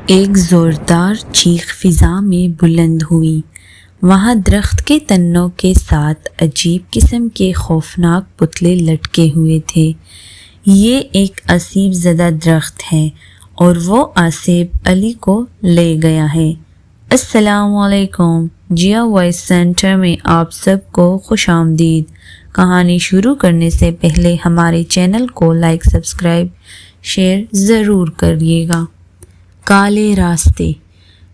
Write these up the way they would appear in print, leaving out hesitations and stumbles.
ایک زوردار چیخ فضا میں بلند ہوئی۔ وہاں درخت کے تنوں کے ساتھ عجیب قسم کے خوفناک پتلے لٹکے ہوئے تھے۔ یہ ایک آسیب زدہ درخت ہے اور وہ آصف علی کو لے گیا ہے۔ السلام علیکم، جیا وائس سینٹر میں آپ سب کو خوش آمدید۔ کہانی شروع کرنے سے پہلے ہمارے چینل کو لائک، سبسکرائب، شیئر ضرور کریے گا۔ کالے راستے۔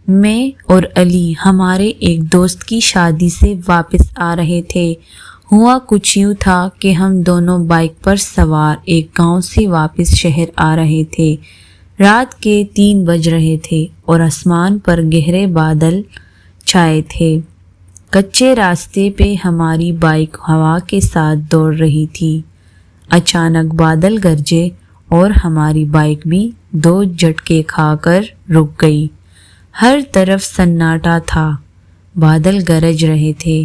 میں اور علی ہمارے ایک دوست کی شادی سے واپس آ رہے تھے۔ ہوا کچھ یوں تھا کہ ہم دونوں بائک پر سوار ایک گاؤں سے واپس شہر آ رہے تھے۔ رات کے 3 بج رہے تھے اور آسمان پر گہرے بادل چھائے تھے۔ کچے راستے پہ ہماری بائک ہوا کے ساتھ دوڑ رہی تھی۔ اچانک بادل گرجے اور ہماری بائک بھی 2 جھٹکے کھا کر رک گئی۔ ہر طرف سناٹا تھا، بادل گرج رہے تھے،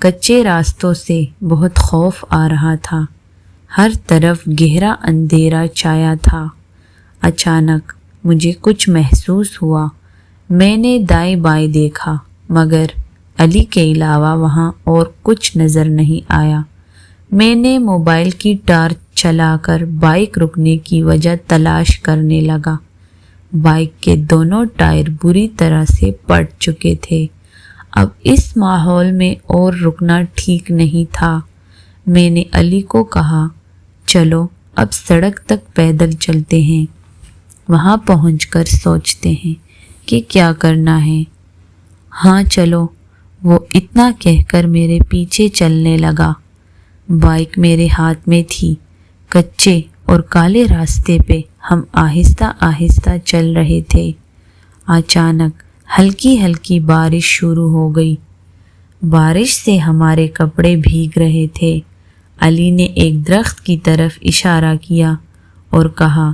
کچے راستوں سے بہت خوف آ رہا تھا، ہر طرف گہرا اندھیرا چھایا تھا۔ اچانک مجھے کچھ محسوس ہوا۔ میں نے دائیں بائیں دیکھا مگر علی کے علاوہ وہاں اور کچھ نظر نہیں آیا۔ میں نے موبائل کی ٹارچ چلا کر بائک رکنے کی وجہ تلاش کرنے لگا۔ بائک کے دونوں ٹائر بری طرح سے پھٹ چکے تھے۔ اب اس ماحول میں اور رکنا ٹھیک نہیں تھا۔ میں نے علی کو کہا، چلو اب سڑک تک پیدل چلتے ہیں، وہاں پہنچ کر سوچتے ہیں کہ کیا کرنا ہے۔ ہاں چلو، وہ اتنا کہہ کر میرے پیچھے چلنے لگا۔ بائک میرے ہاتھ میں تھی۔ کچے اور کالے راستے پہ ہم آہستہ آہستہ چل رہے تھے۔ اچانک ہلکی ہلکی بارش شروع ہو گئی۔ بارش سے ہمارے کپڑے بھیگ رہے تھے۔ علی نے ایک درخت کی طرف اشارہ کیا اور کہا،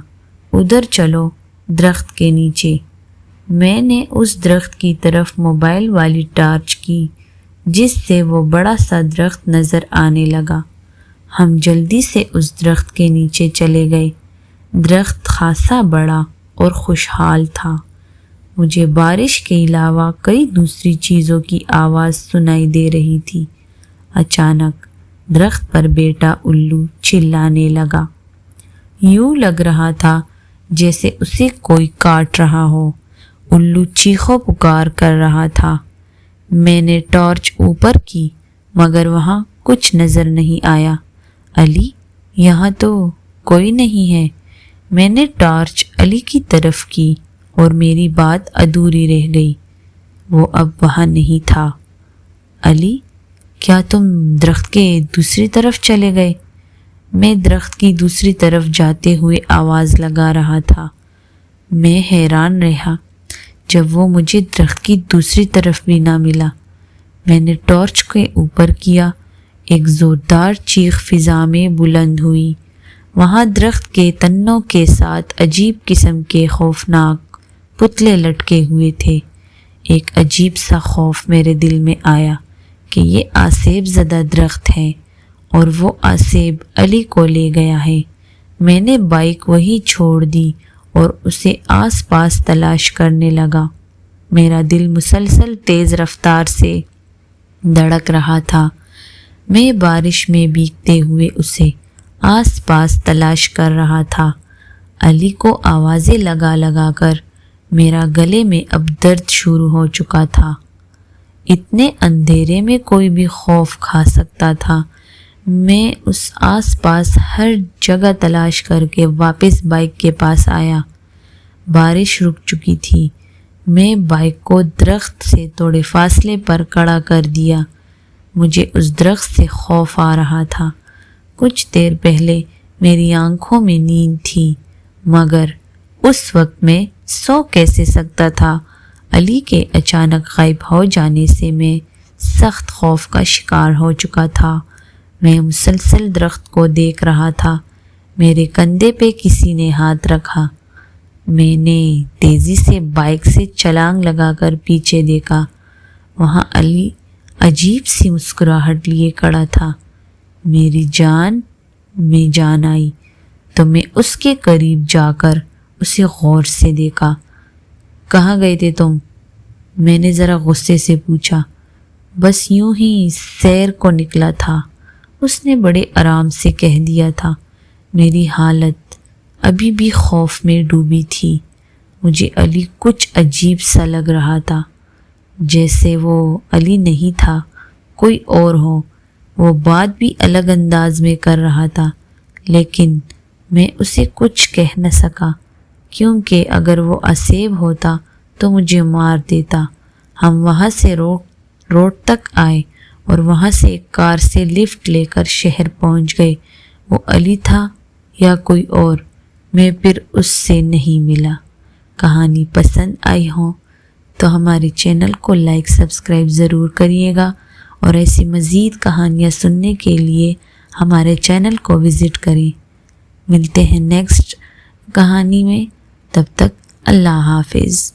ادھر چلو، درخت کے نیچے۔ میں نے اس درخت کی طرف موبائل والی ٹارچ کی جس سے وہ بڑا سا درخت نظر آنے لگا۔ ہم جلدی سے اس درخت کے نیچے چلے گئے۔ درخت خاصا بڑا اور خوشحال تھا۔ مجھے بارش کے علاوہ کئی دوسری چیزوں کی آواز سنائی دے رہی تھی۔ اچانک درخت پر بیٹھا الو چلانے لگا۔ یوں لگ رہا تھا جیسے اسے کوئی کاٹ رہا ہو۔ الو چیخو پکار کر رہا تھا۔ میں نے ٹارچ اوپر کی مگر وہاں کچھ نظر نہیں آیا۔ علی، یہاں تو کوئی نہیں ہے۔ میں نے ٹارچ علی کی طرف کی اور میری بات ادھوری رہ گئی۔ وہ اب وہاں نہیں تھا۔ علی، کیا تم درخت کے دوسری طرف چلے گئے؟ میں درخت کی دوسری طرف جاتے ہوئے آواز لگا رہا تھا۔ میں حیران رہا جب وہ مجھے درخت کی دوسری طرف بھی نہ ملا۔ میں نے ٹارچ کے اوپر کیا۔ ایک زوردار چیخ فضا میں بلند ہوئی۔ وہاں درخت کے تنوں کے ساتھ عجیب قسم کے خوفناک پتلے لٹکے ہوئے تھے۔ ایک عجیب سا خوف میرے دل میں آیا کہ یہ آصف زدہ درخت ہے اور وہ آصف علی کو لے گیا ہے۔ میں نے بائک وہیں چھوڑ دی اور اسے آس پاس تلاش کرنے لگا۔ میرا دل مسلسل تیز رفتار سے دھڑک رہا تھا۔ میں بارش میں بھیگتے ہوئے اسے آس پاس تلاش کر رہا تھا۔ علی کو آوازیں لگا لگا کر میرا گلے میں اب درد شروع ہو چکا تھا۔ اتنے اندھیرے میں کوئی بھی خوف کھا سکتا تھا۔ میں اس آس پاس ہر جگہ تلاش کر کے واپس بائک کے پاس آیا۔ بارش رک چکی تھی۔ میں بائک کو درخت سے تھوڑے فاصلے پر کھڑا کر دیا۔ مجھے اس درخت سے خوف آ رہا تھا۔ کچھ دیر پہلے میری آنکھوں میں نیند تھی مگر اس وقت میں سو کیسے سکتا تھا؟ علی کے اچانک غائب ہو جانے سے میں سخت خوف کا شکار ہو چکا تھا۔ میں مسلسل درخت کو دیکھ رہا تھا۔ میرے کندھے پہ کسی نے ہاتھ رکھا۔ میں نے تیزی سے بائک سے چھلانگ لگا کر پیچھے دیکھا۔ وہاں علی عجیب سی مسکراہٹ لیے کھڑا تھا۔ میری جان میں جان آئی تو میں اس کے قریب جا کر اسے غور سے دیکھا۔ کہاں گئے تھے تم؟ میں نے ذرا غصے سے پوچھا۔ بس یوں ہی سیر کو نکلا تھا، اس نے بڑے آرام سے کہہ دیا تھا۔ میری حالت ابھی بھی خوف میں ڈوبی تھی۔ مجھے علی کچھ عجیب سا لگ رہا تھا، جیسے وہ علی نہیں تھا، کوئی اور ہو۔ وہ بات بھی الگ انداز میں کر رہا تھا، لیکن میں اسے کچھ کہہ نہ سکا، کیونکہ اگر وہ آصف ہوتا تو مجھے مار دیتا۔ ہم وہاں سے روڈ تک آئے اور وہاں سے ایک کار سے لفٹ لے کر شہر پہنچ گئے۔ وہ علی تھا یا کوئی اور، میں پھر اس سے نہیں ملا۔ کہانی پسند آئی ہو تو ہمارے چینل کو لائک سبسکرائب ضرور کریے گا، اور ایسی مزید کہانیاں سننے کے لیے ہمارے چینل کو وزٹ کریں۔ ملتے ہیں نیکسٹ کہانی میں، تب تک اللہ حافظ۔